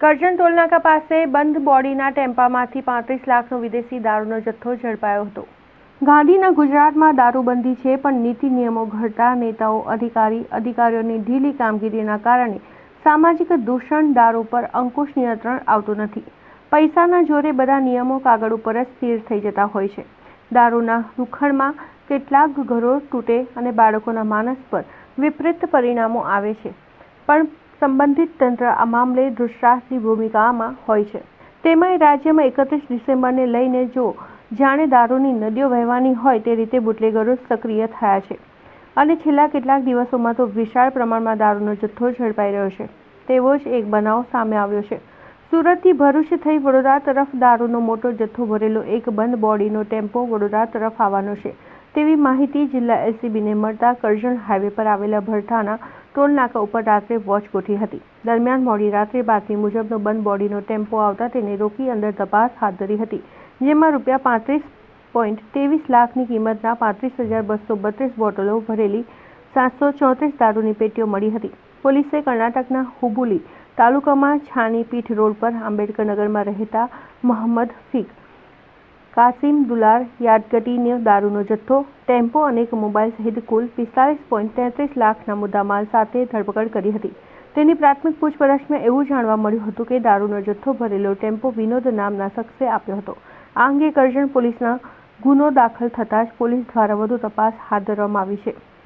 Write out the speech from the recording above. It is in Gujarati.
કરજણ ટોલનાકા પાસે બંધ બોડીના ટેમ્પામાંથી 35 લાખનો વિદેશી દારૂનો જથ્થો ઝડપાયો હતો। ગાંધીના ગુજરાતમાં દારૂબંધી છે, પણ નીતિ નિયમો ઘડતા નેતાઓ અધિકારીઓની ઢીલી કામગીરીના કારણે સામાજિક દૂષણ દારૂ પર અંકુશ નિયંત્રણ આવતું નથી। પૈસાના જોરે બધા નિયમો કાગળ ઉપર જ સ્થિર થઈ જતા હોય છે। દારૂના દુખણમાં કેટલાક ઘરો તૂટે અને બાળકોના માનસ પર વિપરીત પરિણામો આવે છે, પણ સંબંધિત તંત્ર આ મામલે ધૃતરાષ્ટ્રની ભૂમિકામાં હોય છે। તેમાંય રાજ્યમાં 31 ડિસેમ્બરને લઈને જો જાણે દારૂની નદીઓ વહેવાની હોય તે રીતે બુટલેગરો સક્રિય થયા છે અને છેલ્લા કેટલાક દિવસોમાં તો વિશાળ પ્રમાણમાં દારૂનો જથ્થો ઝડપાઈ રહ્યો છે। તેવો જ એક બનાવ સામે આવ્યો છે। સુરતથી ભરૂચ થઈ વડોદરા તરફ દારૂનો મોટો જથ્થો ભરેલો એક બંધ બોડીનો ટેમ્પો વડોદરા તરફ આવવાનો છે તેવી માહિતી જિલ્લા એલસીબીને મળતા કરજણ હાઈવે પર આવેલા ભરથાના ટોલ નાકા ઉપર રાત્રે વોચ ગોઠવી હતી। દરમિયાન મોડી રાત્રે બાતમી મુજબનો બંધ બોડીનો ટેમ્પો આવતા તેને રોકી અંદર તપાસ હાથ ધરી હતી, જેમાં ₹35.23 લાખની કિંમતના 35,232 બોટલો ભરેલી 734 દારૂની પેટીઓ મળી હતી। પોલીસે કર્ણાટકના હુબુલી તાલુકામાં છાનીપીઠ રોડ પર આંબેડકરનગરમાં રહેતા મોહમ્મદ ફીક કાસિમ દુલાર યાદગટીનો દારૂનો જથ્થો, ટેમ્પો અને એક મોબાઈલ સહિત કુલ 45.33 લાખના મુદ્દામાલ સાથે ધરપકડ કરી હતી। તેની પ્રાથમિક પૂછપરછમાં એવું જાણવા મળ્યું હતું કે દારૂનો જથ્થો ભરેલો ટેમ્પો વિનોદ નામના શખ્સે આપ્યો હતો। આ અંગે કરજણ પોલીસના ગુનો દાખલ થતાં જ પોલીસ દ્વારા વધુ તપાસ હાથ ધરવામાં આવી છે।